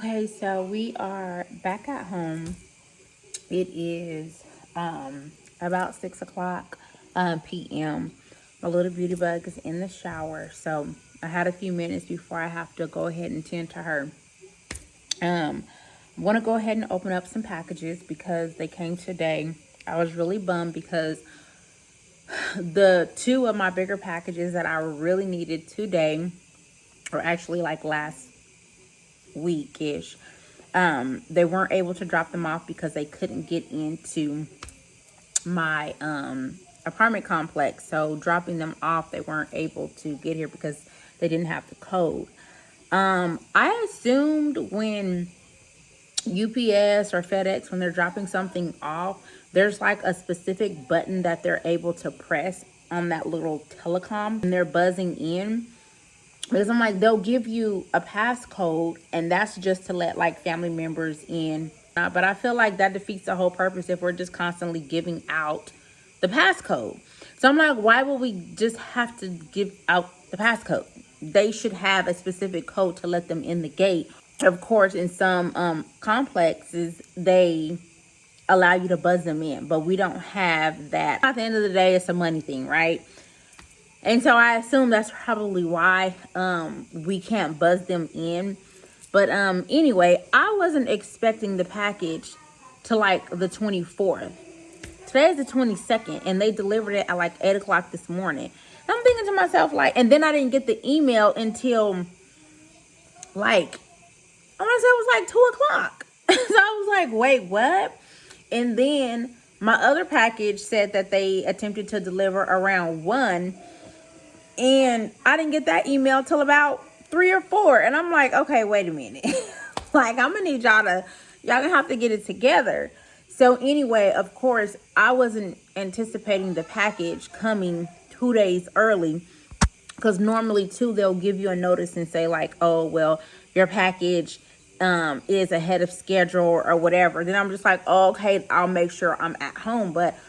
Okay, so we are back at home. It is about 6 o'clock p.m. My little beauty bug is in the shower, so I had a few minutes before I have to go ahead and tend to her. I'm gonna go ahead and open up some packages because they came today. I was really bummed because the two of my bigger packages that I really needed today, or actually like last week-ish, they weren't able to drop them off because they couldn't get into my apartment complex. So dropping them off, they weren't able to get here because they didn't have the code. I assumed when UPS or FedEx, when they're dropping something off, there's like a specific button that they're able to press on that little telecom and they're buzzing in. Because I'm like, they'll give you a passcode and that's just to let like family members in. But I feel like that defeats the whole purpose if we're just constantly giving out the passcode. So I'm like, why would we just have to give out the passcode? They should have a specific code to let them in the gate. Of course, in some complexes, they allow you to buzz them in, but we don't have that. At the end of the day, it's a money thing, right? And so I assume that's probably why we can't buzz them in. But anyway, I wasn't expecting the package to like the 24th. Today is the 22nd, and they delivered it at like 8 o'clock this morning. And I'm thinking to myself, like, and then I didn't get the email until like, I want to say it was like 2 o'clock. So I was like, wait, what? And then my other package said that they attempted to deliver around 1. And I didn't get that email till about 3 or 4. And I'm like, okay, wait a minute. Like, I'm gonna need y'all gonna have to get it together. So anyway, of course, I wasn't anticipating the package coming 2 days early. Because normally too, they'll give you a notice and say like, oh, well, your package is ahead of schedule or whatever. Then I'm just like, oh, okay, I'll make sure I'm at home. But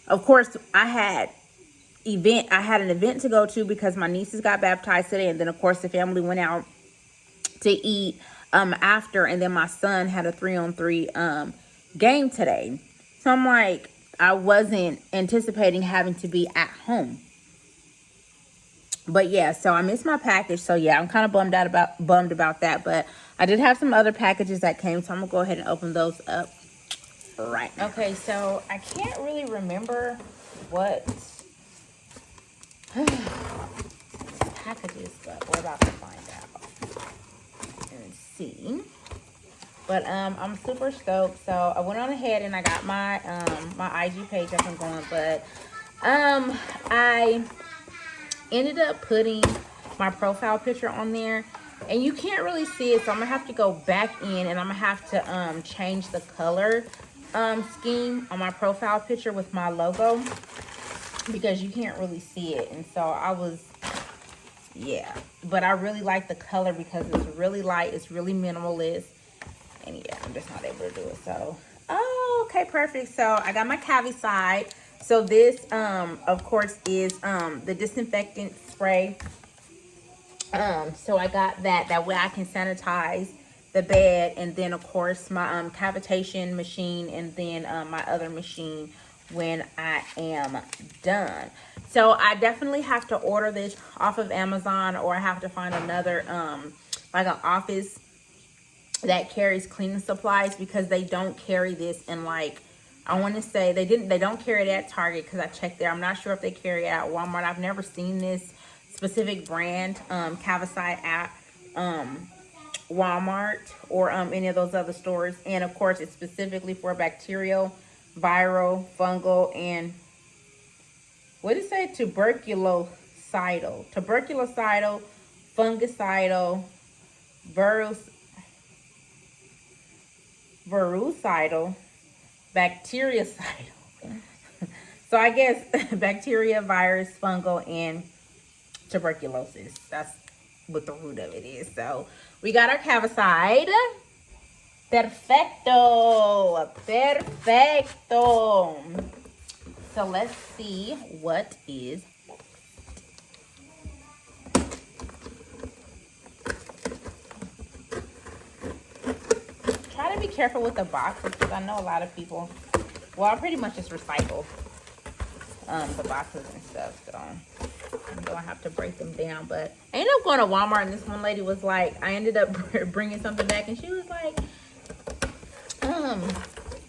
of course, I had an event to go to because my nieces got baptized today, and then of course the family went out to eat after, and then my son had a 3-on-3 game today. So I'm like, I wasn't anticipating having to be at home. But yeah, so I missed my package. So yeah, I'm kind of bummed about that. But I did have some other packages that came, so I'm gonna go ahead and open those up right now. Okay, so I can't really remember what packages, but we're about to find out and see. But I'm super stoked. So I went on ahead and I got my my IG page up and going. But I ended up putting my profile picture on there, and you can't really see it, so I'm gonna have to go back in and I'm gonna have to change the color scheme on my profile picture with my logo, because you can't really see it. And so yeah, but I really like the color because it's really light, it's really minimalist, and yeah, I'm just not able to do it. So okay, perfect. So I got my Cavi side. So this of course is the disinfectant spray. So I got that way I can sanitize the bed, and then of course my cavitation machine, and then my other machine when I am done. So I definitely have to order this off of Amazon, or I have to find another like an office that carries cleaning supplies, because they don't carry this in, like, I want to say they don't carry it at Target, because I checked there. I'm not sure if they carry it at Walmart. I've never seen this specific brand Cavicide at Walmart or any of those other stores. And of course, it's specifically for bacterial, viral, fungal, and what did it say? Tuberculocidal, fungicidal, virucidal, bactericidal. So I guess bacteria, virus, fungal, and tuberculosis. That's what the root of it is. So we got our Cavicide. Perfecto. Perfecto. So let's see what is. careful with the boxes because I know a lot of people, well, I pretty much just recycle the boxes and stuff. So I'm gonna have to break them down. But I ended up going to Walmart and this one lady was like, I ended up bringing something back and she was like,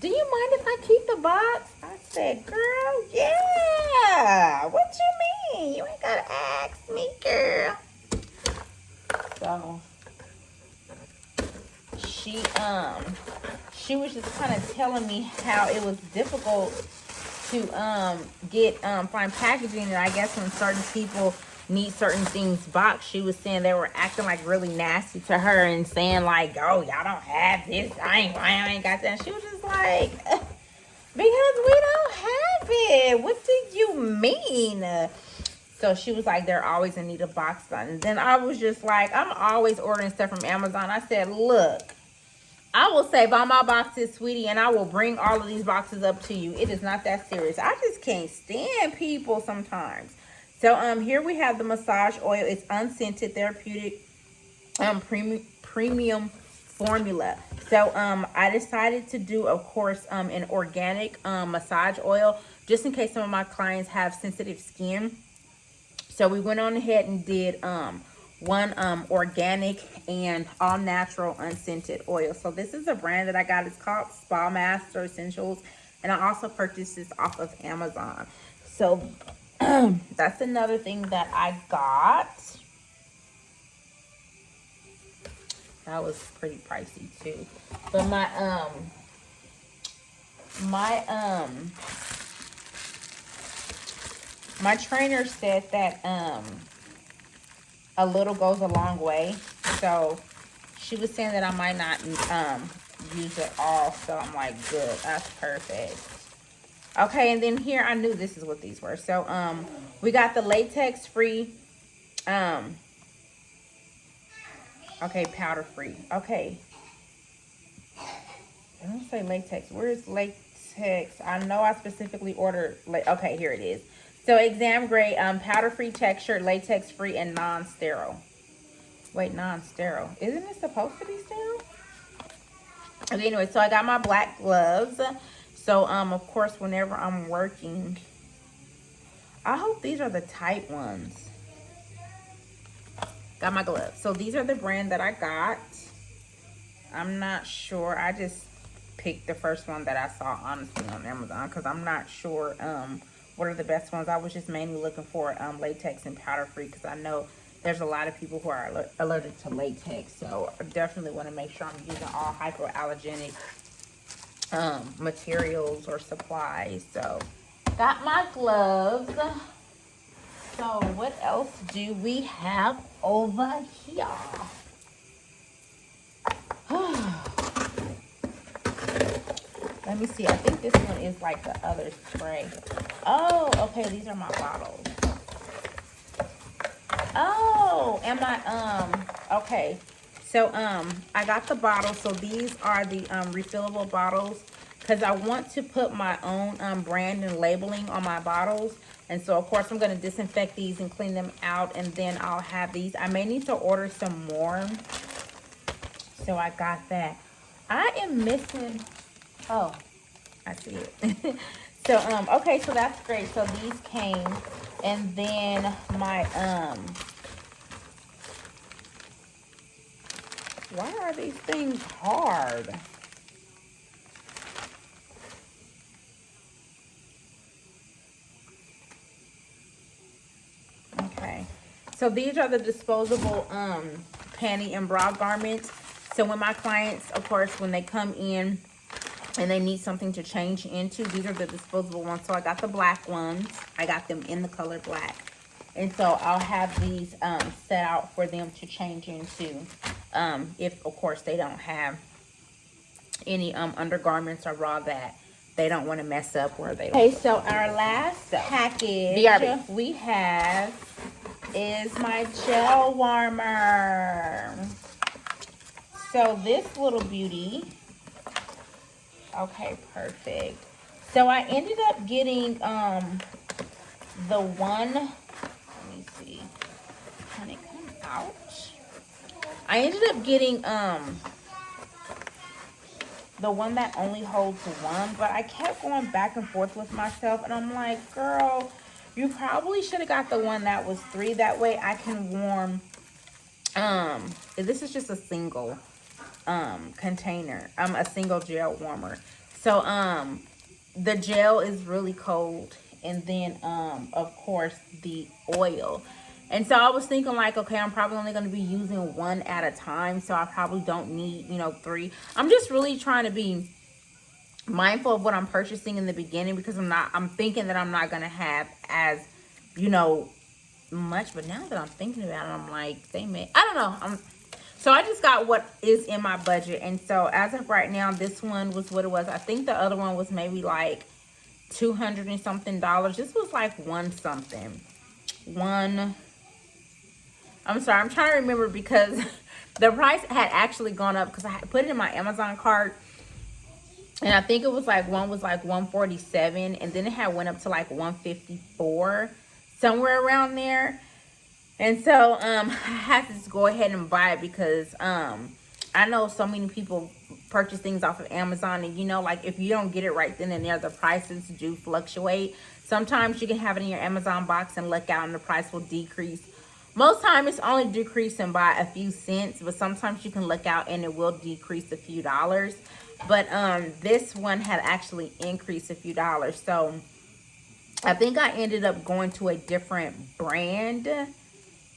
do you mind if I keep the box? I said, girl, yeah. What you mean? You ain't gotta ask me, girl. So she was just kind of telling me how it was difficult to find packaging, and I guess when certain people need certain things boxed, she was saying they were acting like really nasty to her and saying like, oh, y'all don't have this, I ain't got that. And she was just like, because we don't have it, what do you mean? So she was like, they're always in need of boxes. And then I was just like, I'm always ordering stuff from Amazon. I said, look, I will save all my boxes, sweetie, and I will bring all of these boxes up to you. It is not that serious. I just can't stand people sometimes. So here we have the massage oil. It's unscented, therapeutic, premium formula. So I decided to do, of course, an organic massage oil, just in case some of my clients have sensitive skin. So we went on ahead and did one organic and all natural unscented oil. So this is a brand that I got. It's called Spa Master Essentials, and I also purchased this off of Amazon. So that's another thing that I got. That was pretty pricey too. But my trainer said that a little goes a long way. So she was saying that I might not use it all. So I'm like, good, that's perfect. Okay, and then here I knew this is what these were. So we got the latex free, okay, powder free. Okay, I don't say latex. Where is latex? I know I specifically ordered, okay, here it is. So exam grade, powder free texture, latex free, and non-sterile. Wait, non-sterile. Isn't it supposed to be sterile? Okay, anyway, so I got my black gloves. So of course, whenever I'm working, I hope these are the tight ones. Got my gloves. So these are the brand that I got. I'm not sure. I just picked the first one that I saw, honestly, on Amazon, because I'm not sure what are the best ones. I was just mainly looking for latex and powder free, because I know there's a lot of people who are allergic to latex. So I definitely want to make sure I'm using all hypoallergenic materials or supplies. So got my gloves. So what else do we have over here? Let me see. I think this one is like the other spray. Oh, okay. These are my bottles. Oh, and my okay. So I got the bottles. So these are the refillable bottles, because I want to put my own brand and labeling on my bottles. And so of course I'm going to disinfect these and clean them out, and then I'll have these. I may need to order some more. So I got that. I am missing, oh, I see it. So okay, so that's great. So these came, and then my why are these things hard? Okay, so these are the disposable panty and bra garments. So when my clients, of course, when they come in and they need something to change into, these are the disposable ones. So I got the black ones. I got them in the color black. And so I'll have these set out for them to change into if, of course, they don't have any undergarments or bra that they don't want to mess up where they don't. Okay, so our last package BRB. We have is my gel warmer. So this little beauty, okay, perfect. So I ended up getting the one, let me see, can it come out? I ended up getting the one that only holds one, but I kept going back and forth with myself, and I'm like, girl, you probably should have got the one that was 3. That way I can warm, this is just a single container, a single gel warmer. So the gel is really cold, and then of course the oil. And so I was thinking like, okay, I'm probably only going to be using one at a time, so I probably don't need, 3. I'm just really trying to be mindful of what I'm purchasing in the beginning, because I'm thinking that I'm not going to have as, much. But now that I'm thinking about it, I'm like, I don't know. So I just got what is in my budget. And so as of right now, this one was what it was. I think the other one was maybe like $200 and something. This was like I'm sorry, I'm trying to remember, because the price had actually gone up, because I had put it in my Amazon cart, and I think it was like one was like 147, and then it had went up to like 154, somewhere around there. And so I had to just go ahead and buy it, because I know so many people purchase things off of Amazon, and like, if you don't get it right then and there, the prices do fluctuate. Sometimes you can have it in your Amazon box and look out and the price will decrease. Most time it's only decreasing by a few cents, but sometimes you can look out and it will decrease a few dollars. But this one had actually increased a few dollars. So I think I ended up going to a different brand,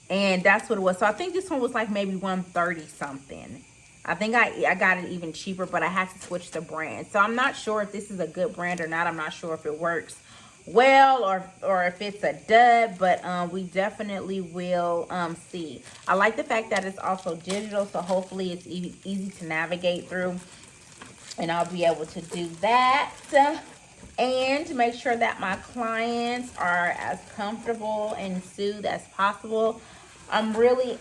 and that's what it was. So I think this one was like maybe 130 something. I think I got it even cheaper, but I had to switch the brand. So I'm not sure if this is a good brand or not. I'm not sure if it works well or if it's a dud, but we definitely will see. I like the fact that it's also digital, so hopefully it's easy to navigate through, and I'll be able to do that and make sure that my clients are as comfortable and soothed as possible. I'm really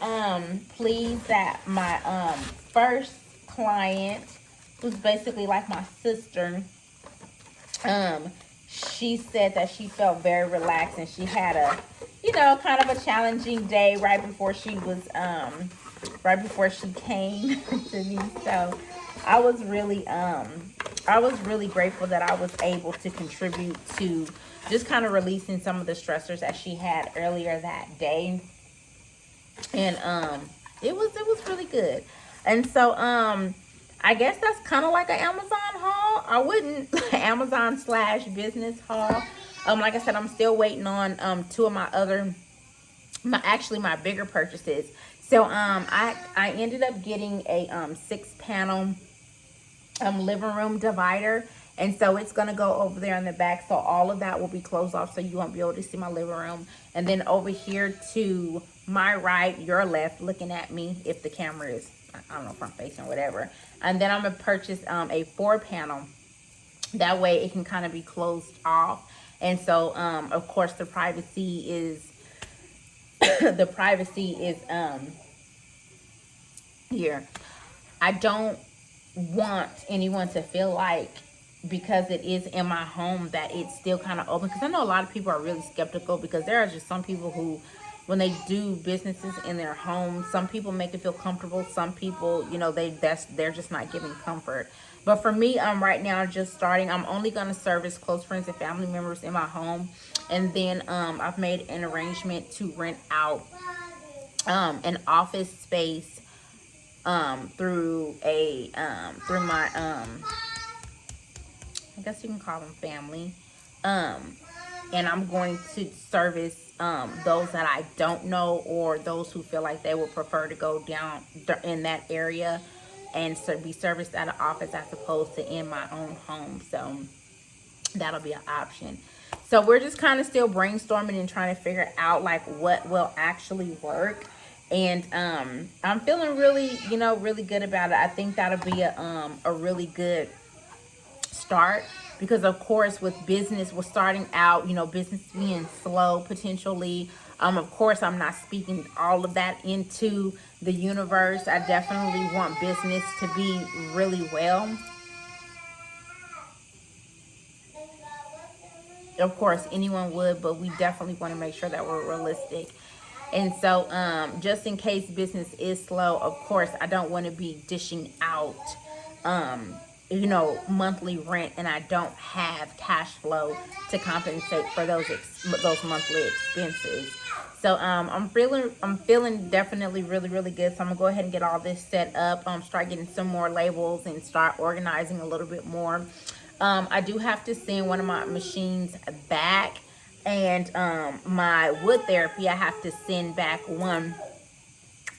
pleased that my first client, who's basically like my sister, she said that she felt very relaxed, and she had a, kind of a challenging day right before she came to me. So I was really grateful that I was able to contribute to just kind of releasing some of the stressors that she had earlier that day. And it was really good. And so I guess that's kind of like an Amazon haul. I wouldn't Amazon / business haul. Like I said, I'm still waiting on 2 of my bigger purchases. So I ended up getting a 6-panel living room divider, and so it's gonna go over there in the back. So all of that will be closed off, so you won't be able to see my living room. And then over here to my right, your left, looking at me, if the camera is, I don't know, front facing or whatever. And then I'm gonna purchase a 4-panel. That way it can kind of be closed off. And so of course the privacy is here. I don't want anyone to feel like, because it is in my home, that it's still kind of open, because I know a lot of people are really skeptical, because there are just some people who, when they do businesses in their home, some people make it feel comfortable, some people, they're just not giving comfort. But for me, right now, just starting, I'm only going to service close friends and family members in my home. And then I've made an arrangement to rent out an office space through my I guess you can call them family, and I'm going to service those that I don't know, or those who feel like they would prefer to go down in that area and be serviced at an office as opposed to in my own home. So that'll be an option. So we're just kind of still brainstorming and trying to figure out like what will actually work. And I'm feeling really, really good about it. I think that'll be a really good start, because of course with business, we're starting out, business being slow potentially. Of course, I'm not speaking all of that into the universe. I definitely want business to be really well. Of course, anyone would, but we definitely want to make sure that we're realistic. And so just in case business is slow, of course, I don't want to be dishing out you know, monthly rent, and I don't have cash flow to compensate for those monthly expenses. So I'm feeling definitely really good. So I'm gonna go ahead and get all this set up. Start getting some more labels and start organizing a little bit more. I do have to send one of my machines back, and my wood therapy, I have to send back one,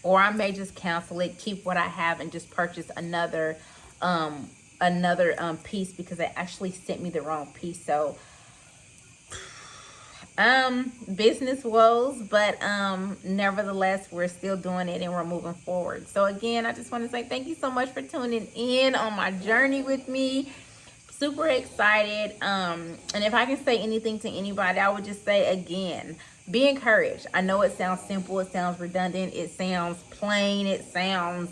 or I may just cancel it, keep what I have, and just purchase another piece, because they actually sent me the wrong piece. So business woes, but nevertheless, we're still doing it and we're moving forward. So again, I just want to say thank you so much for tuning in on my journey with me. Super excited. And if I can say anything to anybody, I would just say, again, be encouraged. I know it sounds simple, it sounds redundant, it sounds plain, it sounds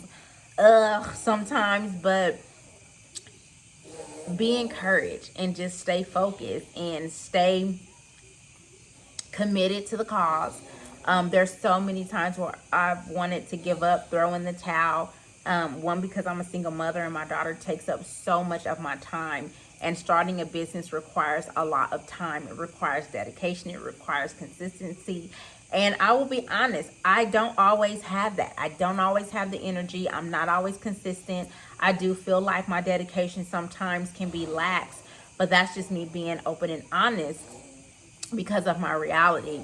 sometimes, but be encouraged and just stay focused and stay committed to the cause. There's so many times where I've wanted to give up, throw in the towel. One, because I'm a single mother and my daughter takes up so much of my time, and starting a business requires a lot of time. It requires dedication, it requires consistency, and I will be honest, I don't always have that. I don't always have the energy. I'm not always consistent. I do feel like my dedication sometimes can be lax, but that's just me being open and honest because of my reality.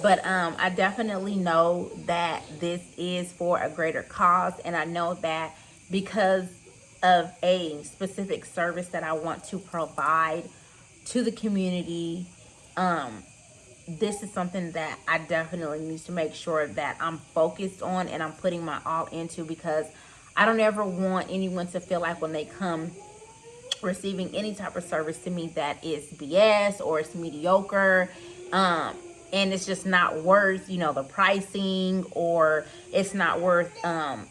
But I definitely know that this is for a greater cause, and I know that because of a specific service that I want to provide to the community, this is something that I definitely need to make sure that I'm focused on and I'm putting my all into, because I don't ever want anyone to feel like when they come receiving any type of service to me that is BS or it's mediocre, and it's just not worth, you know, the pricing, or it's not worth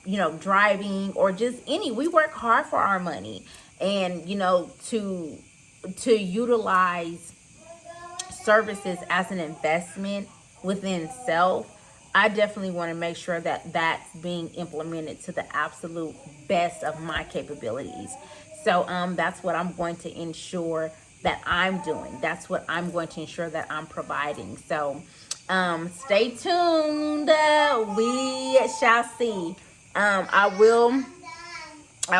you know, driving, or just we work hard for our money, and you know, to utilize services as an investment within self, I definitely want to make sure that that's being implemented to the absolute best of my capabilities. So that's what I'm going to ensure that I'm doing. That's what I'm going to ensure that I'm providing. So stay tuned. We shall see. I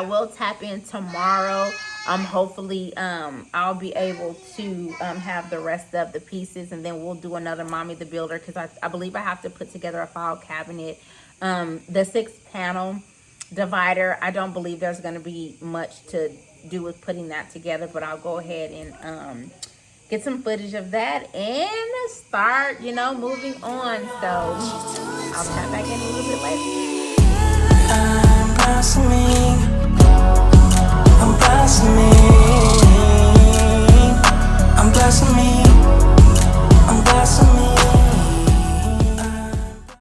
will tap in tomorrow. Hopefully, I'll be able to have the rest of the pieces, and then we'll do another Mommy the Builder, because I believe I have to put together a file cabinet. The 6-panel divider, I don't believe there's going to be much to do with putting that together, but I'll go ahead and get some footage of that and start, you know, moving on. So I'll tap back in a little bit later.